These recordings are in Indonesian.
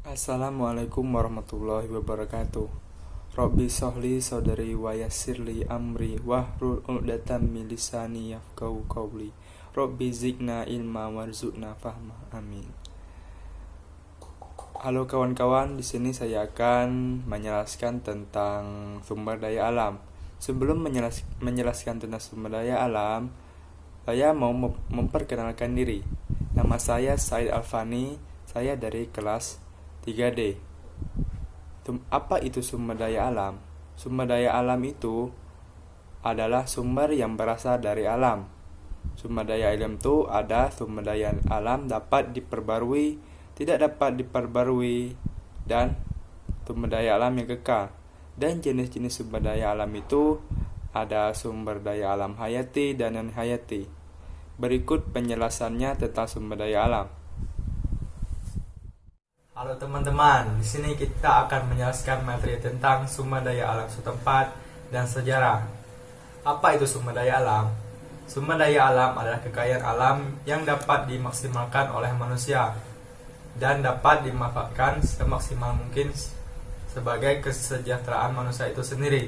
Assalamualaikum warahmatullahi wabarakatuh. Robbi sholli sodri wa yassirli amri wahlul 'uqdatam min lisani yafqahu qawli. Robbi zidna ilma warzuqna fahma. Amin. Halo kawan-kawan, di sini saya akan menjelaskan tentang sumber daya alam. Sebelum menjelaskan tentang sumber daya alam, saya mau memperkenalkan diri. Nama saya Said Alfani, saya dari kelas 3D. Apa itu sumber daya alam? Sumber daya alam itu adalah sumber yang berasal dari alam. Sumber daya alam itu ada sumber daya alam dapat diperbarui, tidak dapat diperbarui, dan sumber daya alam yang kekal. Dan jenis-jenis sumber daya alam itu ada sumber daya alam hayati dan non-hayati. Berikut penjelasannya tentang sumber daya alam. Halo teman-teman, di sini kita akan menjelaskan materi tentang sumber daya alam setempat dan sejarah. Apa itu sumber daya alam? Sumber daya alam adalah kekayaan alam yang dapat dimaksimalkan oleh manusia dan dapat dimanfaatkan semaksimal mungkin sebagai kesejahteraan manusia itu sendiri.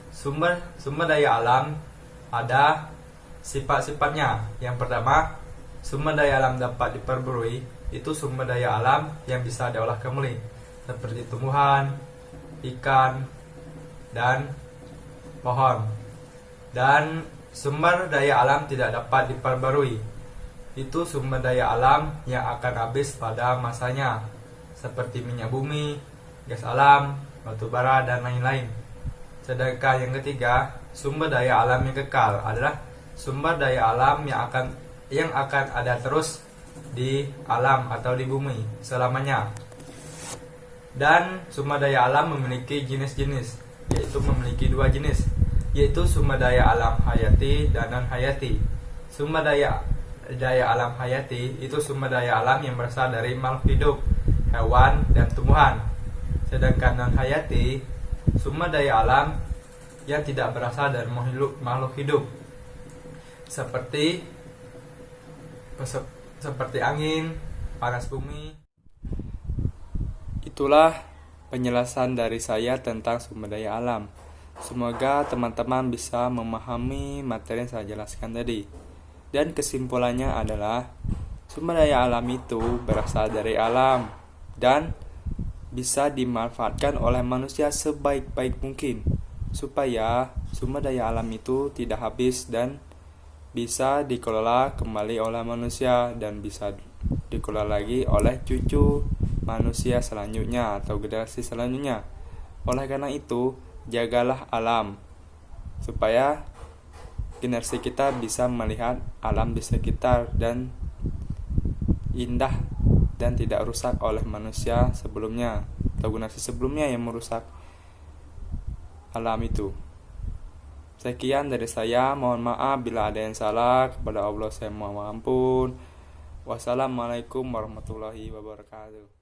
Sumber daya alam ada sifat-sifatnya. Yang pertama, sumber daya alam dapat diperbarui. Itu sumber daya alam yang bisa diolah kembali, seperti tumbuhan, ikan, dan pohon. Dan sumber daya alam tidak dapat diperbarui. Itu sumber daya alam yang akan habis pada masanya, seperti minyak bumi, gas alam, batu bara, dan lain-lain. Sedangkan yang ketiga, sumber daya alam yang kekal adalah sumber daya alam yang akan ada terus di alam atau di bumi selamanya. Dan sumber daya alam memiliki jenis-jenis, yaitu memiliki dua jenis, yaitu sumber daya alam hayati dan non-hayati. Sumber daya alam hayati itu sumber daya alam yang berasal dari makhluk hidup, hewan, dan tumbuhan. Sedangkan non-hayati sumber daya alam yang tidak berasal dari makhluk hidup, seperti angin, panas bumi. Itulah penjelasan dari saya tentang sumber daya alam. Semoga teman-teman bisa memahami materi yang saya jelaskan tadi. Dan kesimpulannya adalah sumber daya alam itu berasal dari alam dan bisa dimanfaatkan oleh manusia sebaik-baik mungkin, supaya sumber daya alam itu tidak habis dan bisa dikelola kembali oleh manusia dan bisa dikelola lagi oleh cucu manusia selanjutnya atau generasi selanjutnya. Oleh karena itu, jagalah alam supaya generasi kita bisa melihat alam di sekitar dan indah dan tidak rusak oleh manusia sebelumnya atau generasi sebelumnya yang merusak alam itu. Sekian dari saya, mohon maaf bila ada yang salah, kepada Allah saya mohon ampun. Wassalamualaikum warahmatullahi wabarakatuh.